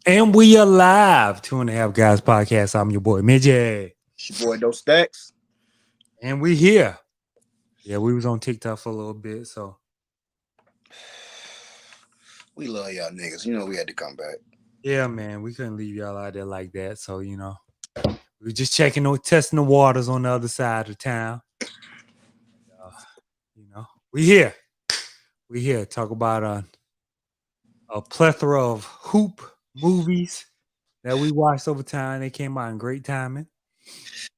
And we are live, 2.5 Guys Podcast. I'm your boy Midget. It's your boy No Stacks. And we here. Yeah, we was on TikTok for a little bit, so We love y'all niggas. You know we had to come back. yeah, man, we couldn't leave y'all out there like that. So, we were just testing the waters on the other side of town. We here. We here. Talk about a plethora of hoop movies that we watched over time. They came out in great timing.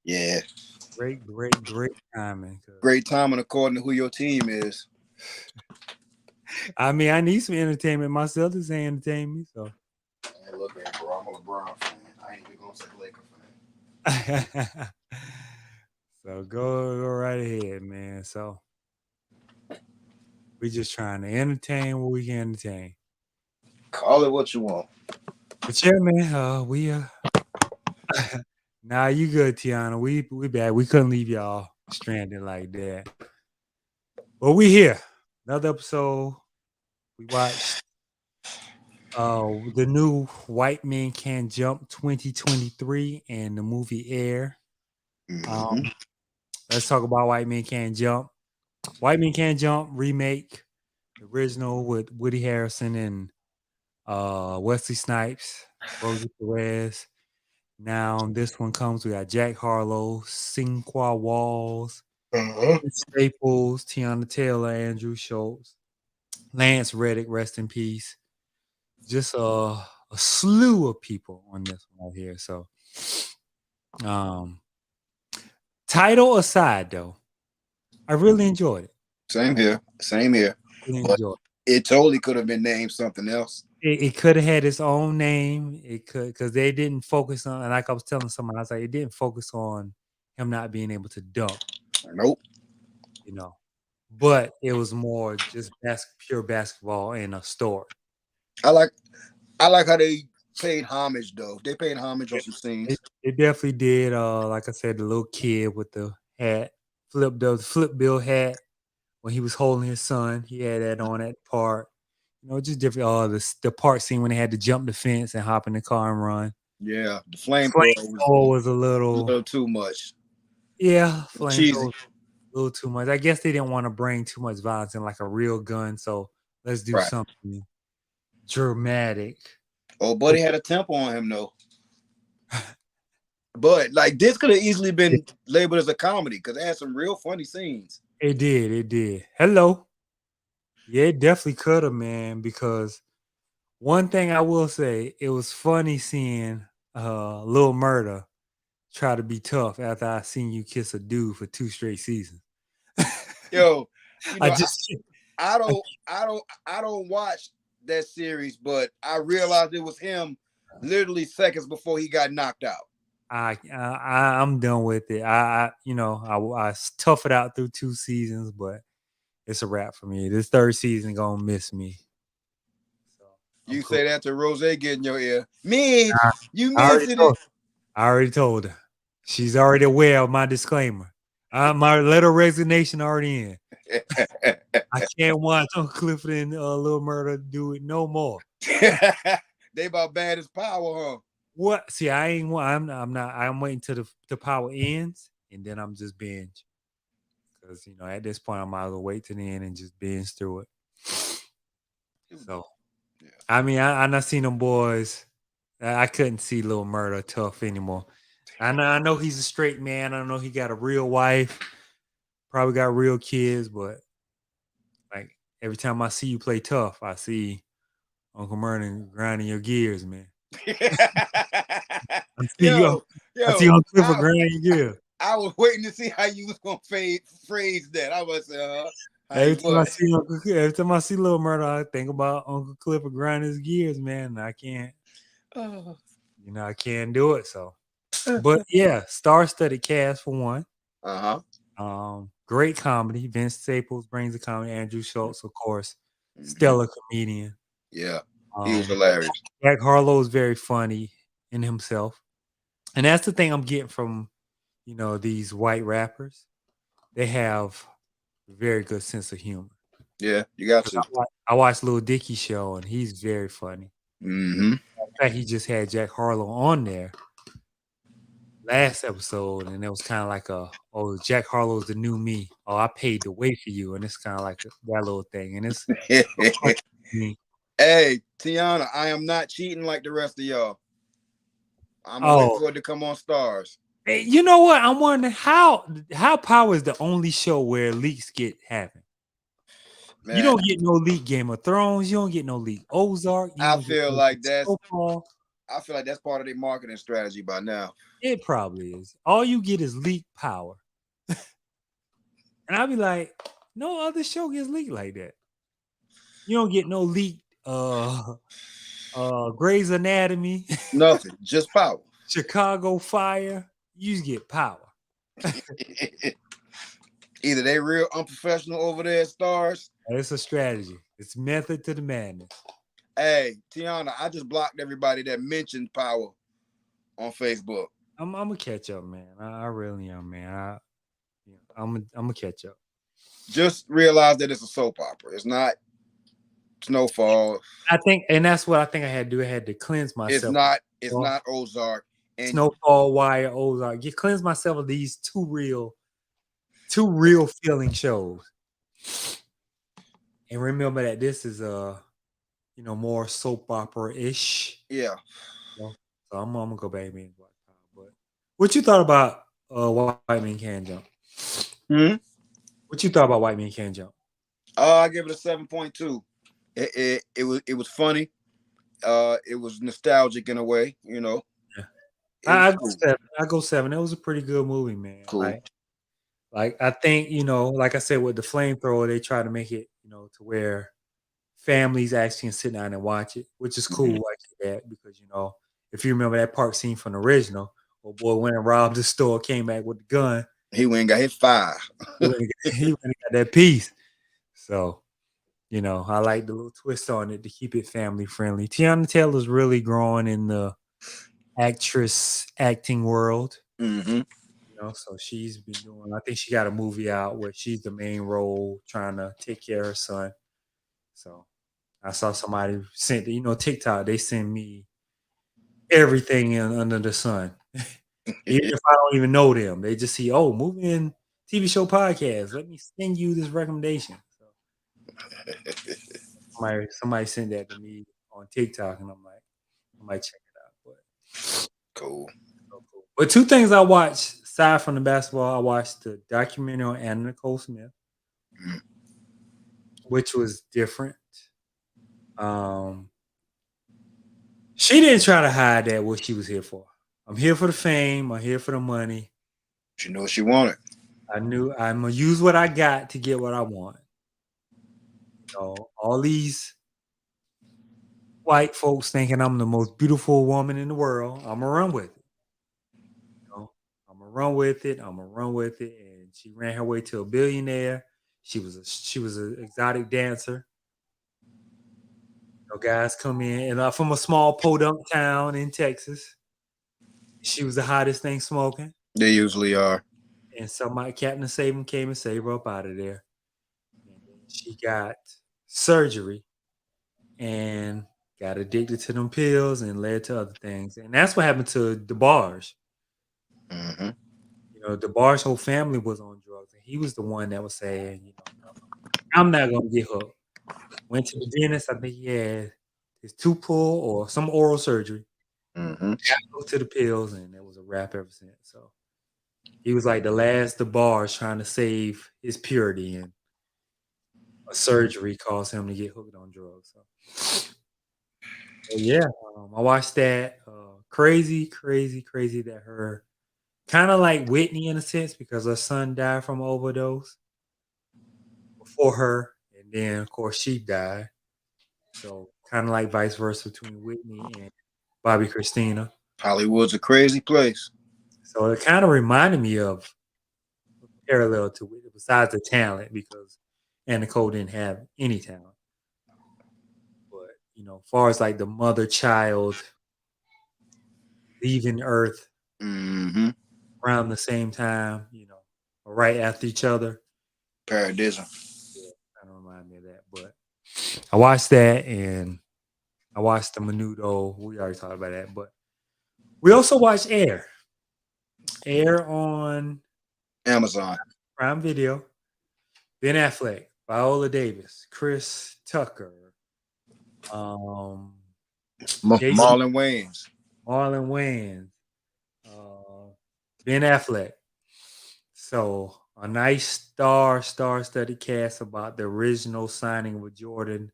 Yeah. Great timing. Great timing according to who your team is. I mean, I need some entertainment myself. This ain't entertain me, so. Hey, look, man, bro, I'm a LeBron fan. I ain't even gonna say Laker fan. So go right ahead, man. So we just trying to entertain what we can entertain. Call it what you want. But yeah, man, we nah, you good, Tiana. We back. We couldn't leave y'all stranded like that. But we here. Another episode. We watched the new White Men Can't Jump 2023 and the movie Air. Mm-hmm. Let's talk about White Men Can't Jump. White Men Can't Jump remake, the original with Woody Harrelson and Wesley Snipes, Rosie Perez. Now this one comes. We got Jack Harlow, Sinqua Walls, Staples, Tiana Taylor, Andrew Schultz, Lance Reddick, rest in peace. Just a slew of people on this one right here. So, title aside, though, I really enjoyed it. Same here. Really But enjoyed it totally could have been named something else. it could have had its own name. It could, because they didn't focus on, and like I was telling someone, I was like, it didn't focus on him not being able to dunk, Nope. But it was more just pure basketball and a story. I like how they paid homage though. They paid homage on some scenes. It definitely did. Like I said, the little kid with the hat, flip bill hat when he was holding his son, he had that on that part. Just different. The part scene when they had to jump the fence and hop in the car and run. Yeah, the flamethrower was a little too much. Yeah, Cheesy. flamethrower was a little too much. I guess they didn't want to bring too much violence in like a real gun, so let's do something dramatic. Oh, buddy had a tempo on him though. But like this could have easily been labeled as a comedy because it had some real funny scenes. It did. Hello. Yeah, it definitely could have, man, because one thing I will say, it was funny seeing Lil Murda try to be tough after I seen you kiss a dude for 2 straight seasons. Yo, I don't watch that series, but I realized it was him literally seconds before he got knocked out. I'm done with it. I tough it out through 2 seasons, but it's a wrap for me. This 3rd season gonna miss me. So you cool. Say that to Rose getting your ear. Mitch, you missed it. I already told her. She's already aware of my disclaimer. My letter of resignation already in. I can't watch Uncle Clifford and Lil Murda do it no more. They about bad as power, huh? What? See, I'm not. I'm waiting till the power ends, and then I'm just binge. Because at this point, I might as well wait to the end and just binge through it. So, yeah. I mean, I not seen them boys. I couldn't see Lil Murda tough anymore. I know he's a straight man. I know he got a real wife, probably got real kids, but like every time I see you play tough, I see Uncle Murda grinding your gears, man. I see Uncle Clifford grinding your gears. I was waiting to see how you was gonna phrase that. I was every time I see Lil Murda, I think about Uncle Clifford grinding his gears, man. And I can't, I can't do it. So, but yeah, star-studded cast for one. Great comedy. Vince Staples brings the comedy. Andrew Schultz, of course, stellar comedian. Yeah, he was hilarious. Jack Harlow is very funny in himself, and that's the thing I'm getting from these white rappers. They have a very good sense of humor. Yeah, you got to. I watched Lil Dicky show, and he's very funny. fact, he just had Jack Harlow on there last episode, and it was kind of like oh, Jack Harlow's the new me. Oh, I paid to wait for you, and it's kind of like that little thing, and it's Hey, Tiana, I am not cheating like the rest of y'all. I'm waiting for it to come on Stars. Hey, you know what? I'm wondering how Power is the only show where leaks happen. Man, you don't get no leak Game of Thrones. You don't get no leak Ozark. I feel like that's part of their marketing strategy by now. It probably is. All you get is leak Power. And I'll be like, no other show gets leaked like that. You don't get no leaked Grey's Anatomy. Nothing. Just Power. Chicago Fire. You just get Power. Either they real unprofessional over there at Stars. It's a strategy. It's method to the madness. Hey, Tiana, I just blocked everybody that mentioned Power on Facebook. I'm gonna catch up, man. I really am, man. I'm gonna catch up. Just realize that it's a soap opera. It's not Snowfall. I think, and that's what I think I had to do. I had to cleanse myself. It's not Ozark. And Snowfall, Wire, Ozark. You cleanse myself of these two real feeling shows. And remember that this is more soap opera-ish. Yeah. So I'm gonna go back and watch Power. But what you thought about White Men Can't Jump? What you thought about White Men Can't Jump? I give it a 7.2. It was funny. It was nostalgic in a way, you know. Yeah. I go 7. It was a pretty good movie, man. Cool. Like I think, like I said, with the flamethrower, they try to make it, to where families actually can sit down and watch it, which is cool like that, because if you remember that park scene from the original, old boy went and robbed the store, came back with the gun. He went and got his 5. He went and got that piece. So, I like the little twist on it to keep it family friendly. Tiana Taylor's really growing in the acting world. Mm-hmm. So she's been doing, I think she got a movie out where she's the main role trying to take care of her son. So I saw somebody sent, TikTok, they send me everything under the sun. Even if I don't even know them, they just see, movie and TV show podcast. Let me send you this recommendation. So somebody sent that to me on TikTok, and I'm like, I might check it out. But cool. But 2 things I watched aside from the basketball, I watched the documentary on Anna Nicole Smith, which was different. She didn't try to hide that what she was here for. I'm here for the fame. I'm here for the money. She knew what she wanted. I knew I'm gonna use what I got to get what I want. All these white folks thinking I'm the most beautiful woman in the world. I'm gonna run with it. I'm gonna run with it. And she ran her way to a billionaire. She was an exotic dancer. Guys come in and from a small podunk town in Texas. She was the hottest thing smoking. They usually are. And Captain of Saving came and saved her up out of there. And then she got surgery and got addicted to them pills and led to other things. And that's what happened to DeBarge. Mm-hmm. DeBarge's whole family was on drugs. And he was the one that was saying, I'm not going to get hooked. Went to the dentist. I think he had his tooth pulled or some oral surgery. Mm-hmm. Got to the pills, and it was a wrap ever since. So he was like the last DeBarge trying to save his purity, and a surgery caused him to get hooked on drugs. So yeah, I watched that. Crazy that her kind of like Whitney in a sense, because her son died from overdose before her. And then, of course, she died. So kind of like vice versa between Whitney and Bobby Christina. Hollywood's a crazy place. So it kind of reminded me of parallel to it, besides the talent, because Anna Nicole didn't have any talent. But, as far as like the mother-child leaving Earth around the same time, or right after each other. Paradism. Yeah, kind of remind me of that. But I watched that, and I watched the Menudo. We already talked about that, but we also watched Air. Air on Amazon. Prime Video. Ben Affleck, Viola Davis, Chris Tucker, Jason Marlon Wayans. Marlon Wayans, Ben Affleck. So a nice star-studded cast about the original signing with Jordan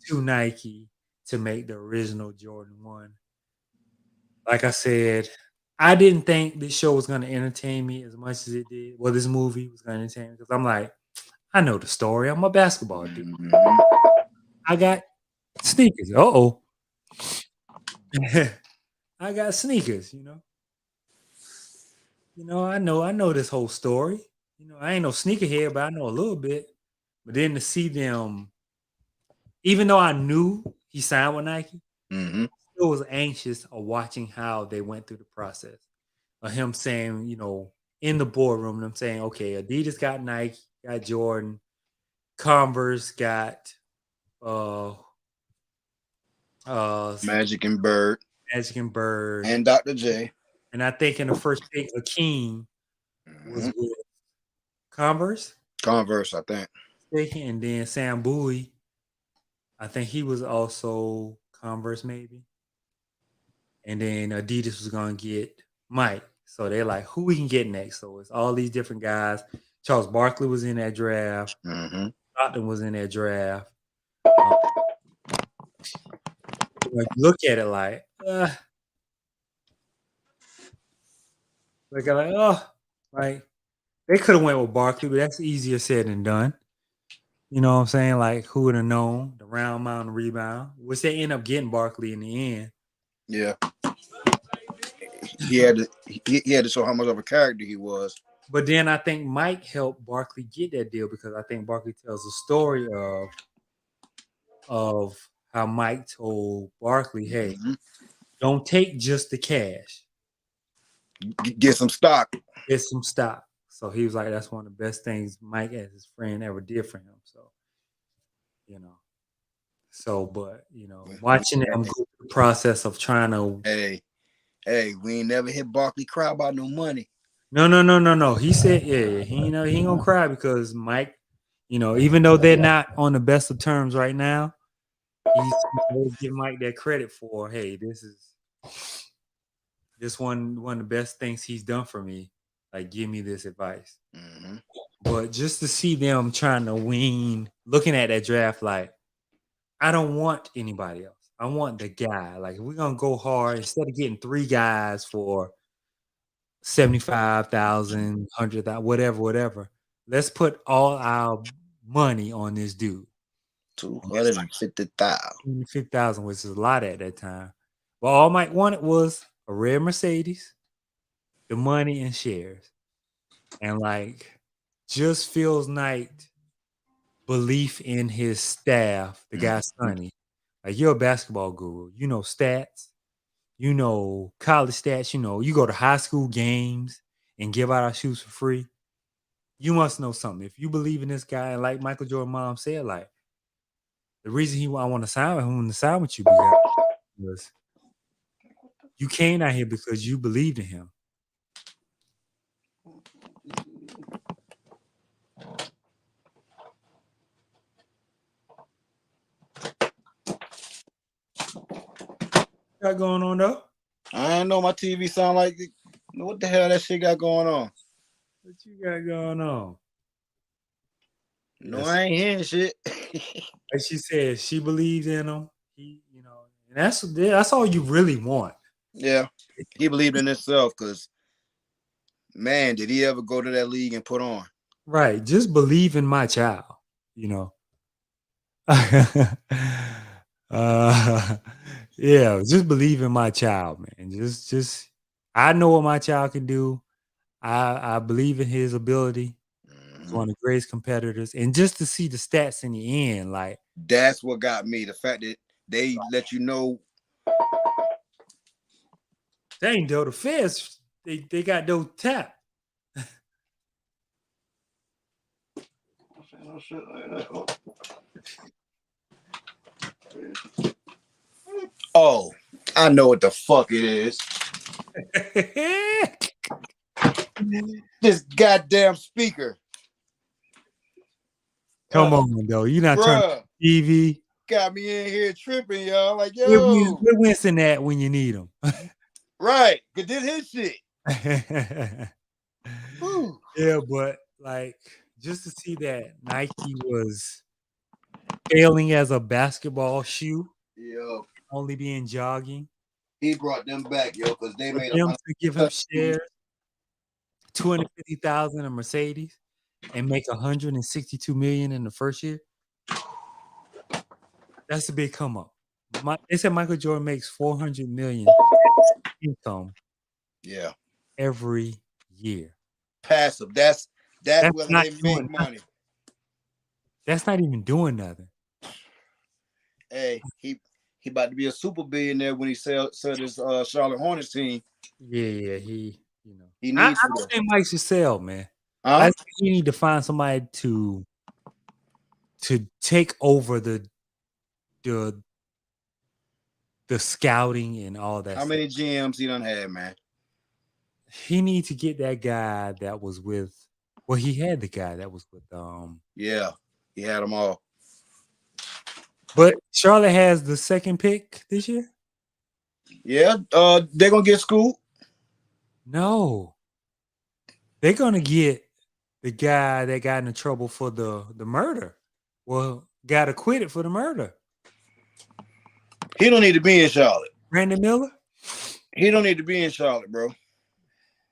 to Nike to make the original Jordan 1. Like I said, I didn't think this show was going to entertain me as much as it did. Well, this movie was going to entertain me because I'm like, I know the story. I'm a basketball dude. I got sneakers. Uh-oh. I got sneakers, you know. I know this whole story. I ain't no sneakerhead, but I know a little bit. But then to see them, even though I knew he signed with Nike, Mm-hmm. still was anxious of watching how they went through the process of him saying, in the boardroom, them saying, okay, Adidas got Nike, got Jordan, Converse got Magic and Bird. Magic and Bird. And Dr. J. And I think in the first pick, Akeem was with Converse. Converse, I think. And then Sam Bowie, I think he was also Converse, maybe. And then Adidas was going to get Mike. So they're like, who we can get next? So it's all these different guys. Charles Barkley was in that draft. Stockton was in that draft. Look at it like they could have went with Barkley, but that's easier said than done. You know what I'm saying? Like, who would have known the round mound rebound, which they end up getting Barkley in the end. Yeah. He had to show how much of a character he was. But then I think Mike helped Barkley get that deal because I think Barkley tells the story of how Mike told Barkley, hey, don't take just the cash. Get some stock. Get some stock. So he was like, that's one of the best things Mike as his friend ever did for him. So, but watching them go through the process of trying to Hey, we ain't never hit Barkley cry about no money. No. He said, he ain't gonna cry because Mike, even though they're not on the best of terms right now, he's give Mike that credit for, hey, this one of the best things he's done for me. Like, give me this advice. But just to see them trying to looking at that draft, like, I don't want anybody else. I want the guy. Like, if we're gonna go hard, instead of getting 3 guys for 75,000, 100,000, whatever. Let's put all our money on this dude. 250,000. 250,000, which is a lot at that time. But all Mike wanted was a red Mercedes, the money and shares. And like just Phil's night belief in his staff, the guy Sonny. Like, you're a basketball guru. You know stats. You know college stats. You go to high school games and give out our shoes for free. You must know something. If you believe in this guy, and like Michael Jordan's mom said, like, the reason I want to sign with you was you came out here because you believed in him. What got going on though? I didn't know my TV sound like it. What the hell that shit got going on? What you got going on? No, I ain't hearing shit. Like she said, she believes in him. And that's all you really want. Yeah, he believed in himself because, man, did he ever go to that league and put on? Right, just believe in my child. Yeah, just believe in my child, man. Just I know what my child can do. I believe in his ability. He's one of the greatest competitors. And just to see the stats in the end, like, that's what got me. The fact that they let you know. Dang, though, the feds, they got those tapped. Oh, I know what the fuck it is. This goddamn speaker. Come on, though. You not turning Bruh, TV. got me in here tripping, y'all. Like, Where yo. Winston at when you need him? Right. Cause this his shit. Yeah, but like just to see that Nike was failing as a basketball shoe, Yo, only being jogging. he brought them back, yo, because they For made them a to give him shares, 250,000 of Mercedes, and make 162 million in the first year. That's a big come up. They said Michael Jordan makes 400 million income. Yeah, every year. Passive. That's where not they doing make money. That's not even doing nothing. Hey, he about to be a super billionaire when he sell this Charlotte Hornets team. Yeah, he he I needs don't think Mike should sell, man. Huh? I think you need to find somebody to take over the scouting and all that. How many GMs he done had, man? He needs to get that guy that was with. Well, he had the guy that was with. Yeah, he had them all. But Charlotte has the second pick this year. Yeah, they're gonna get Scoop. No, they're gonna get the guy that got into trouble for the murder. Well, got acquitted for the murder. He don't need to be in Charlotte. Brandon Miller? He don't need to be in Charlotte, bro.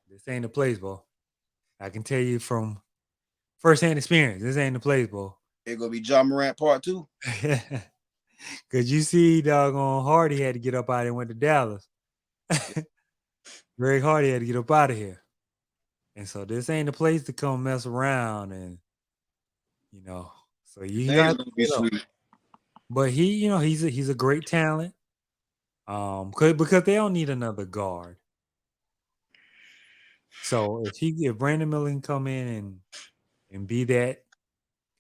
This ain't the place, bro. I can tell you from firsthand experience, this ain't the place, bro. It's gonna be John Morant part 2. Cause you see, doggone Hardy had to get up out and went to Dallas. Greg Hardy had to get up out of here. And so this ain't the place to come mess around and so you got to be sweet. But he's a great talent. Because they don't need another guard. So if Brandon Miller can come in and be that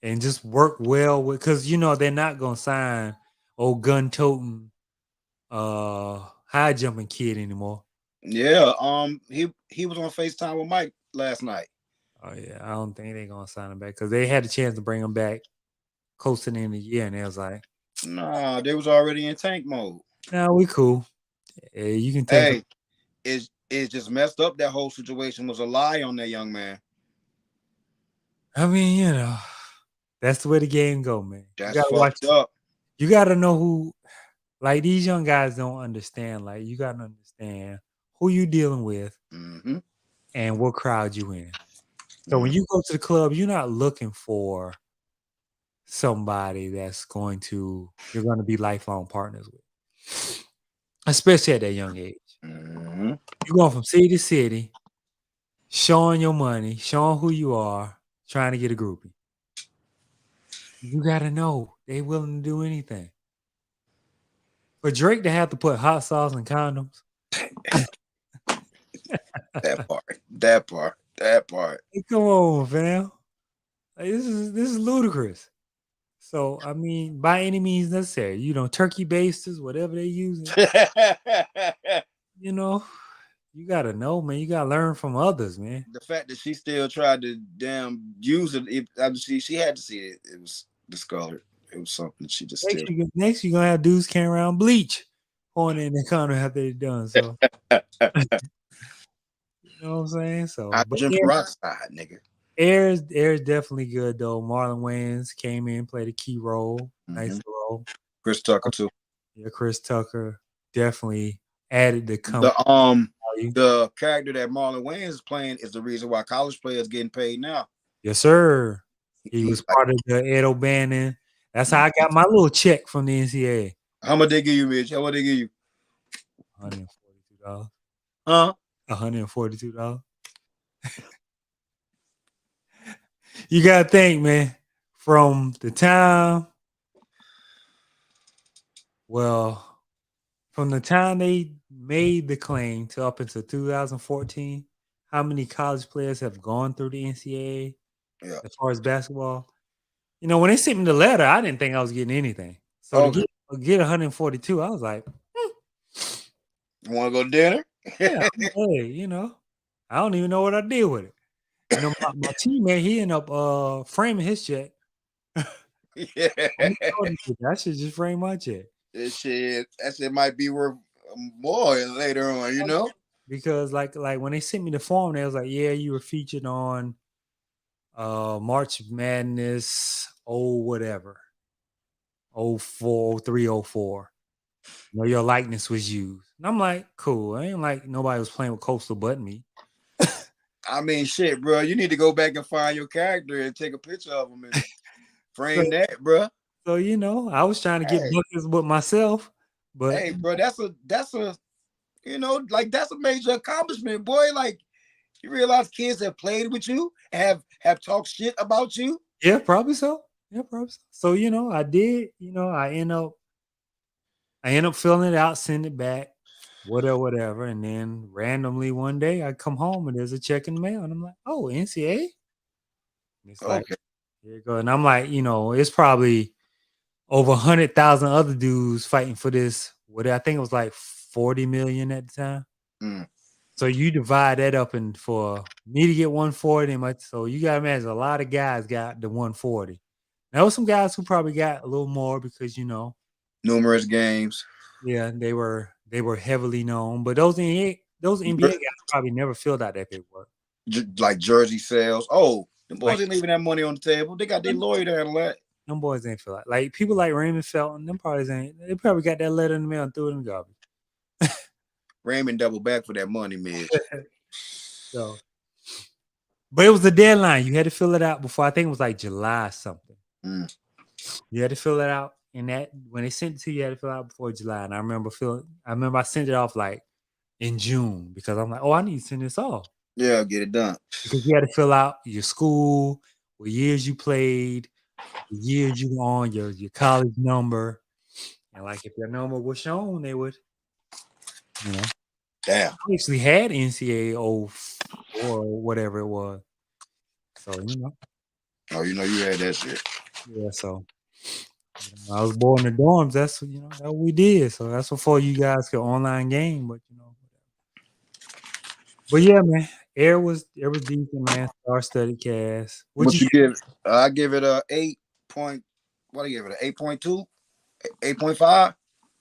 and just work well with, because they're not gonna sign old gun toting high jumping kid anymore. Yeah, he was on FaceTime with Mike last night. Oh yeah, I don't think they're gonna sign him back because they had a chance to bring him back close to the end of the year, and they was like, nah, they was already in tank mode. Nah, we cool. You can take. Hey, it's just messed up. That whole situation was a lie on that young man. I mean, that's the way the game go, man. That's you gotta watch up. You gotta know who. Like, these young guys don't understand. Like, you gotta understand who you dealing with and what crowd you in. So when you go to the club, you're not looking for somebody that's you're going to be lifelong partners with, especially at that young age. You're going from city to city, showing your money, showing who you are, trying to get a groupie. You got to know they willing to do anything. For Drake to have to put hot sauce and condoms. That part. Hey, come on, fam. Like, this is ludicrous. So, I mean, by any means necessary, turkey basters, whatever they using, you got to know, man. You got to learn from others, man. The fact that she still tried to damn use it, she had to see it. It was discolored. It was something she just next you're going to have dudes carrying around bleach on in the corner after they're done. So, you know what I'm saying? So, I jump peroxide, nigga. Air's definitely good though. Marlon Wayans came in, played a key role, nice role. Chris Tucker too. Yeah, Chris Tucker definitely added the the character that Marlon Wayans is playing is the reason why college players getting paid now. Yes, sir. He was part of the Ed O'Bannon. That's how I got my little check from the NCAA. How much they give you, Mitch? How much they give you? $142. Huh? $142. You gotta think, man, from the time they made the claim to up until 2014, how many college players have gone through the NCAA as far as basketball? When they sent me the letter, I didn't think I was getting anything. So to get 142, I was like, You want to go to dinner? Yeah, hey, you know, I don't even know what I did with it. You know, my teammate, he ended up framing his check. Yeah. I should just frame my check. That shit might be worth more later on, you know? Because like when they sent me the form, they was like, yeah, you were featured on March Madness, whatever, 04, 03, 04. You know, your likeness was used. And I'm like, cool. I ain't like nobody was playing with Coastal but me. I mean, shit, bro. You need to go back and find your character and take a picture of him and frame that, bro. So, you know, I was trying to get buckets with myself, but hey, bro, that's a like that's a major accomplishment, boy. Like you realize kids have played with you, have talked shit about you. Yeah, probably so. Yeah, probably so. So, you know, I did, you know, I end up filling it out, send it back, whatever. And then randomly one day I come home and there's a check in the mail. And I'm like, oh, NCAA? And it's like, Okay. here you go. And I'm like, you know, it's probably over 100,000 other dudes fighting for this. What I think it was like 40 million at the time. Mm. So you divide that up, and for me to get 140, so you gotta imagine a lot of guys got the 140. There was some guys who probably got a little more because you know, numerous games. yeah, they were heavily known. But those NBA guys probably never filled out that paperwork. Like jersey sales. Oh, the boys ain't leaving that money on the table. They got their lawyer to handle that. Them boys ain't feel like people like Raymond Felton. Them probably ain't. They probably got that letter in the mail and threw it in the garbage. Raymond doubled back for that money, Mitch. So, but it was the deadline. You had to fill it out before. I think it was like July something. Mm. You had to fill it out, and that when they sent it to you, you had to fill it out before July. And I remember I sent it off like in June because I'm like, oh, I need to send this off. Yeah, get it done. Because you had to fill out your school, what years you played, the years you were on, your college number, and like if your number was shown, they would, you know. Damn. I actually had NCAA 04 or whatever it was. So, you know. Oh, you know you had that shit. Yeah, so I was born in the dorms. That's that's what we did. So that's before you guys could online game, but you know. But yeah, man, Air was decent, man. Star studded cast. What you give? I give it a 8 point. What I give it? A 8.2, 8.5.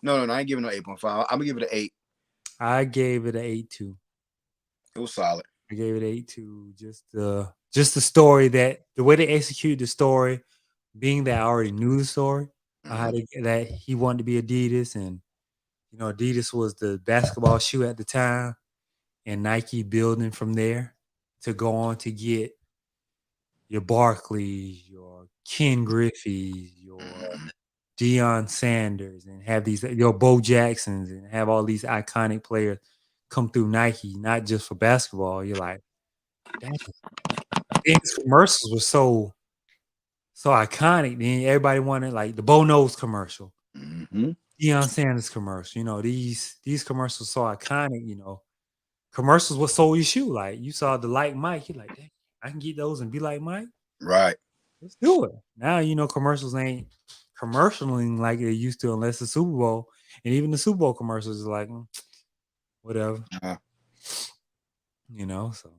No, I ain't giving it an 8.5. I'm gonna give it an 8. I gave it an 8.2. It was solid. I gave it 8.2. Just the story that the way they executed the story, being that I already knew the story, how that he wanted to be Adidas, and you know Adidas was the basketball shoe at the time, and Nike building from there to go on to get your Barkleys, your Ken Griffey's, your Deion Sanders, and have these your Bo Jacksons, and have all these iconic players come through Nike, not just for basketball. You're like, dang, these commercials were so iconic. Then everybody wanted like the Bo Knows commercial, Deion Sanders commercial. You know, these commercials so iconic. You know, commercials what sold your shoe. Like you saw the Like Mike, you're like, dang, I can get those and be like Mike. Right. Let's do it. Now you know commercials ain't commercialing like they used to unless the Super Bowl. And even the Super Bowl commercials is like whatever. You know, so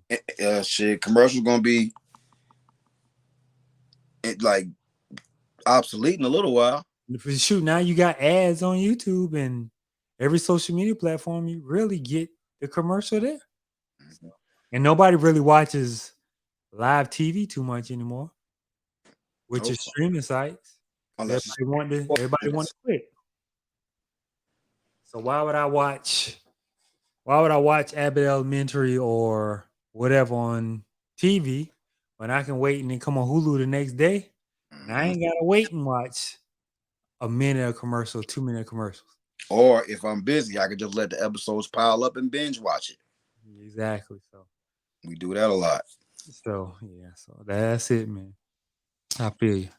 shit, commercials gonna be like obsolete in a little while. Shoot, now you got ads on YouTube and every social media platform. You really get the commercial there, and nobody really watches live TV too much anymore, which is streaming sites. Everybody want to quit. So why would I watch Abbott Elementary or whatever on TV when I can wait and then come on Hulu the next day? And I ain't gotta wait and watch a minute of commercial, 2 minute commercials. Or if I'm busy, I could just let the episodes pile up and binge watch it. Exactly. So we do that a lot. So yeah, so that's it, man. I feel you.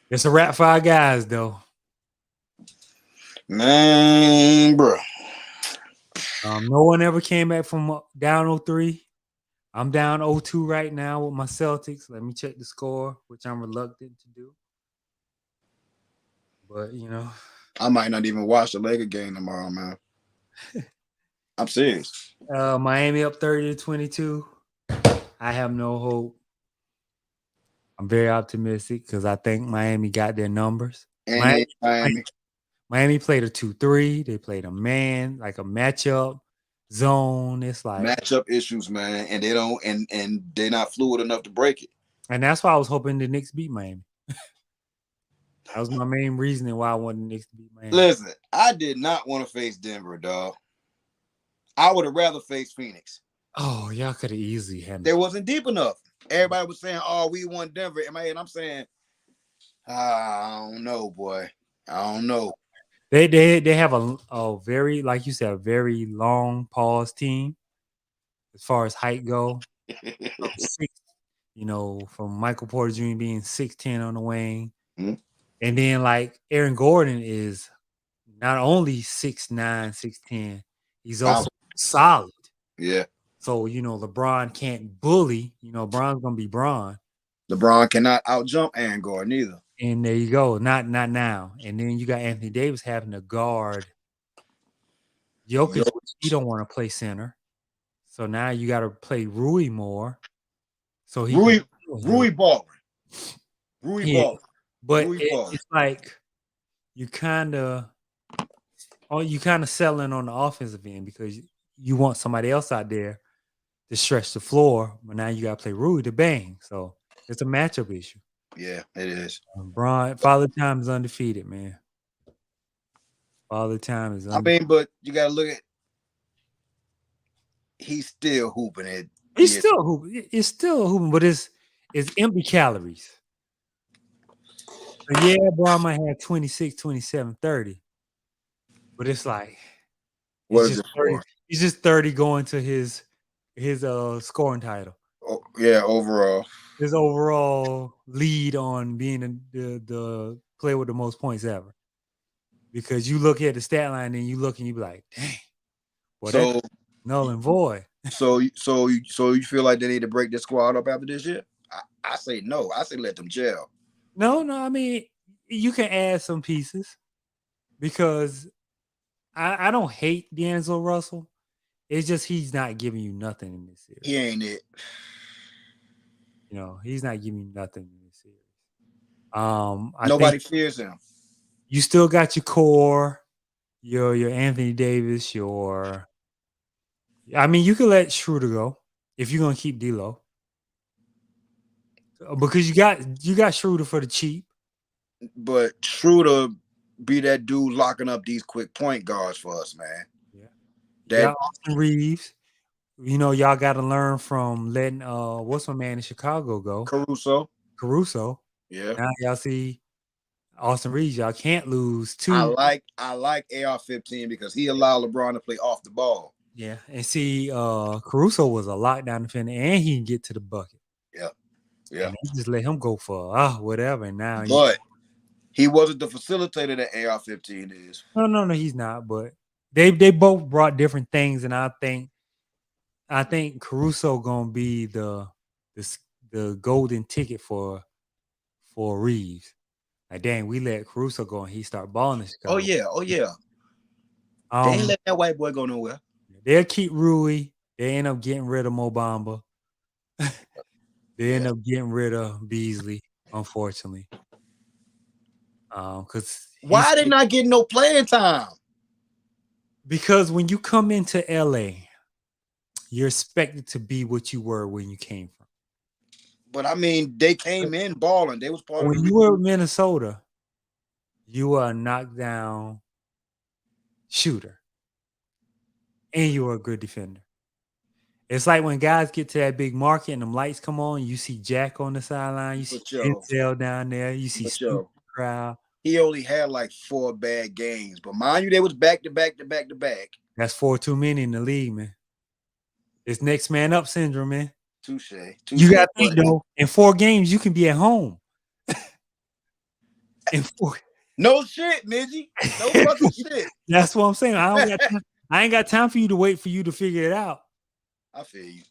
It's a wrap for our guys though. Man, bro. No one ever came back from down 03. I'm down 0-2 right now with my Celtics. Let me check the score, which I'm reluctant to do. But you know, I might not even watch the Laker game tomorrow, man. I'm serious. Miami up 30-22. I have no hope. I'm very optimistic because I think Miami got their numbers. And Miami played a 2-3. They played a man, like a matchup zone. It's like matchup issues, man, and they don't and they're not fluid enough to break it. And that's why I was hoping the Knicks beat Miami. That was my main reasoning why I wanted the Knicks to beat Miami. Listen, I did not want to face Denver, dog. I would have rather faced Phoenix. Oh, y'all could have easily handled it. They wasn't deep enough. Everybody was saying, "Oh, we won Denver." And I'm saying, I don't know, boy. I don't know. They have a very, like you said, a very long pause team as far as height go. From Michael Porter Jr. being 6'10" on the wing. Mm-hmm. And then like Aaron Gordon is not only 6'9", 6'10", he's also solid. Yeah. So, LeBron can't bully. LeBron's going to be Bron. LeBron cannot out-jump Aaron Gordon either. And there you go. Not now. And then you got Anthony Davis having to guard Jokic. He don't want to play center. So now you got to play Rui more. So Rui balling. Rui balling. But it's like you kind of settling on the offensive end because you want somebody else out there to stretch the floor, but now you got to play Rui to bang. So it's a matchup issue. Yeah, it is. Father Time is undefeated, man. Father Time is undefeated. But you got to look at he's still hooping it. He's still hooping. It's still hooping, but it's empty calories. So yeah, Bron might have 26, 27, 30. But it's like he's just 30 going to his scoring title. Oh, yeah, overall. His overall lead on being the player with the most points ever. Because you look at the stat line and you look and you be like, dang. Well, that's null and void. So you feel like they need to break this squad up after this year? I say no. I say let them gel. No. I mean, you can add some pieces because I don't hate D'Angelo Russell. It's just he's not giving you nothing in this series. He ain't it. He's not giving you nothing in this series. Nobody fears him. You still got your core, your Anthony Davis, you could let Schroeder go if you're gonna keep D'Lo. Because you got Schroeder for the cheap. But Schroeder be that dude locking up these quick point guards for us, man. Yeah. Austin Reeves. Y'all got to learn from letting what's my man in Chicago go? Caruso. Yeah. Now y'all see Austin Reeves. Y'all can't lose two. I like AR-15 because he allowed LeBron to play off the ball. Yeah, and see, Caruso was a lockdown defender, and he can get to the bucket. Yeah. And just let him go for whatever. And now, but he wasn't the facilitator that AR-15 is. No, he's not. But they both brought different things, and I think Caruso gonna be the golden ticket for Reeves. Like, dang, we let Caruso go and he start balling. Oh yeah. They ain't let that white boy go nowhere. They'll keep Rui. They end up getting rid of Mo Bamba. They end up getting rid of Beasley, unfortunately. Because why are they not getting no playing time? Because when you come into LA, you're expected to be what you were when you came from. But I mean, they came in balling. They was part when of you were in Minnesota, you were a knockdown shooter. And you were a good defender. It's like when guys get to that big market and them lights come on, you see Jack on the sideline, you see Denzel down there, you see Steve crowd. He only had like 4 bad games, but mind you, they was back to back. That's 4 too many in the league, man. It's next man up syndrome, man. Touche. You got to think though, in 4 games you can be at home. No shit, Midgie. No fucking shit. That's what I'm saying. I ain't got time for you to wait for you to figure it out. I feel you.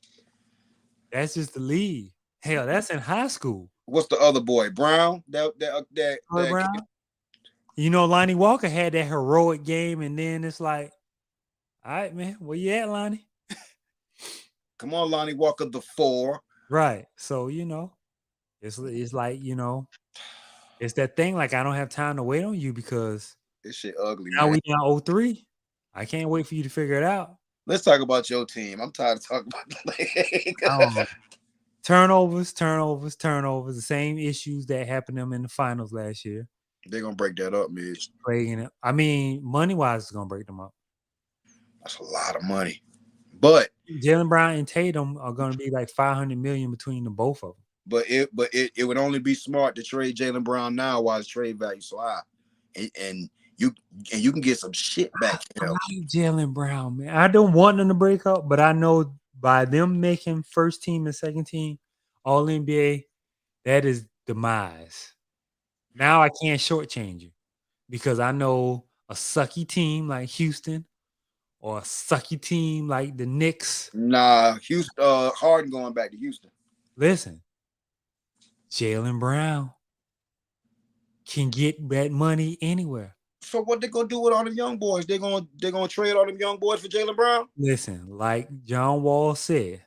That's just the league. Hell, that's in high school. What's the other boy? Brown? That Brown? Lonnie Walker had that heroic game, and then it's like, All right, man. Where you at, Lonnie? Come on, Lonnie Walker, the 4. Right. So, it's like, it's that thing like I don't have time to wait on you because This shit ugly, now man. we down 0-3. I can't wait for you to figure it out. Let's talk about your team. I'm tired of talking about the league. Turnovers. The same issues that happened to them in the finals last year. They're gonna break that up, Mitch. Plaguing it. I mean, money-wise, it's gonna break them up. That's a lot of money. But Jaylen Brown and Tatum are gonna be like $500 million between the both of them. But it would only be smart to trade Jaylen Brown now while his trade value so high, and you can get some shit back. I like Jaylen Brown, man. I don't want them to break up, but I know by them making first team and second team All NBA, that is demise. Now I can't shortchange you because I know a sucky team like Houston or a sucky team like the Knicks. Nah, Houston, Harden going back to Houston. Listen, Jaylen Brown can get that money anywhere. So what they gonna do with all the young boys? They're gonna trade all them young boys for Jaylen Brown? Listen, like John Wall said,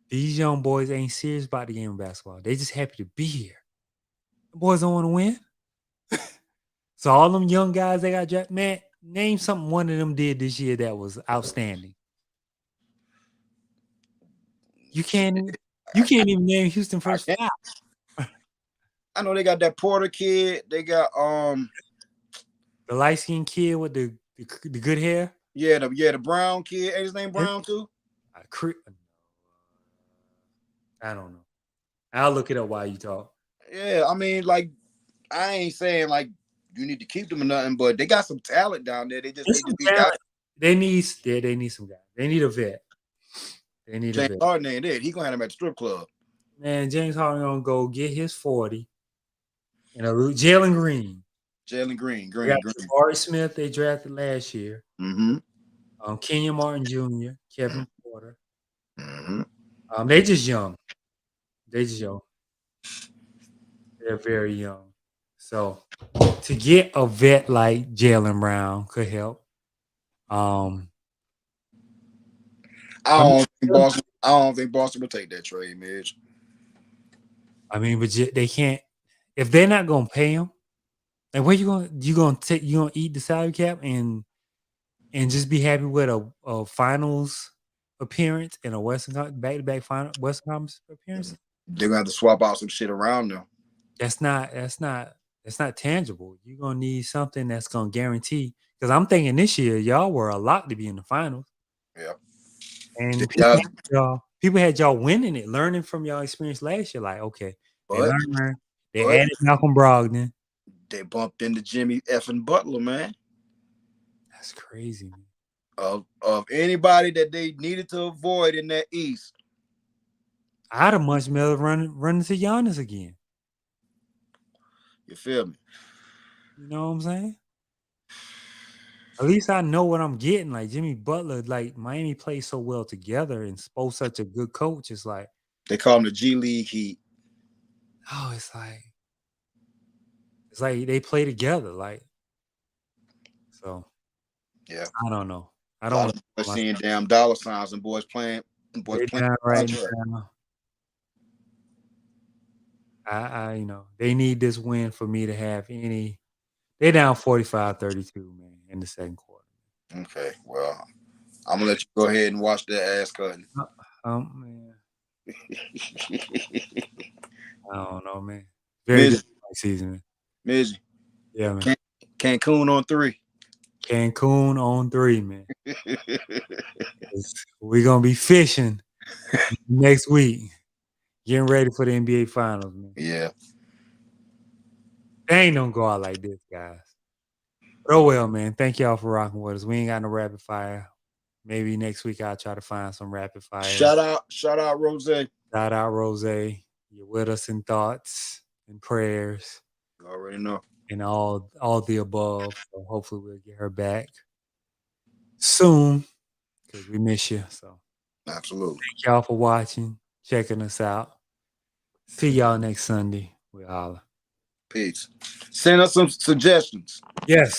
these young boys ain't serious about the game of basketball. They just happy to be here. The boys don't want to win. So all them young guys they got drafted, man, name something one of them did this year that was outstanding. You can't even name Houston first five. I know they got that Porter kid. They got the light-skinned kid with the good hair. Yeah, the Brown kid. Ain't his name Brown too? I don't know. I'll look it up while you talk. Yeah, I mean, like, I ain't saying like you need to keep them or nothing, but they got some talent down there. They need some guys. They need some guys. They need a vet. They need James a vet. Harden ain't it. He gonna have him at the strip club. Man, James Harden gonna go get his 40. Jalen Green. Green. Art Smith they drafted last year. Mm-hmm. Kenyon Martin Jr., Kevin Porter. Mm-hmm. They just young. They're very young. So to get a vet like Jaylen Brown could help. I don't think Boston will take that trade, Mitch. I mean, but they can't if they're not gonna pay him. Like, where you gonna eat the salary cap and just be happy with a finals appearance and a back-to-back final Western Conference appearance? They're gonna have to swap out some shit around them. That's not tangible. You're gonna need something that's gonna guarantee. Because I'm thinking this year y'all were a lock to be in the finals. Yeah, and people had y'all winning it, learning from y'all experience last year. Like, okay, they added Malcolm Brogdon. They bumped into Jimmy effing Butler, man. That's crazy, man. Of anybody that they needed to avoid in that East, I'd have much rather run into Giannis again. You feel me? You know what I'm saying? At least I know what I'm getting. Like Jimmy Butler, like Miami plays so well together and Spo's such a good coach. It's like they call him the G League Heat. Oh, it's like they play together. Like, so yeah, I don't know. I don't want seeing damn dollar signs and boys playing right now. I they need this win for me to have any. They down 45-32, man, in the second quarter. Okay, well, I'm gonna let you go ahead and watch that ass cutting. Man. I don't know, man. Very good season. Mizzy. Yeah, man. Cancun on 3. Cancun on 3, man. We're gonna be fishing next week. Getting ready for the NBA Finals, man. Yeah. They ain't gonna go out like this, guys. But oh well, man. Thank y'all for rocking with us. We ain't got no rapid fire. Maybe next week I'll try to find some rapid fire. Shout out, Rose. Shout out, Rose. You're with us in thoughts and prayers. You already know. And all the above. So hopefully we'll get her back soon because we miss you. So absolutely. Thank y'all for watching, checking us out. See y'all next Sunday. We'll holler. Peace. Send us some suggestions. Yes.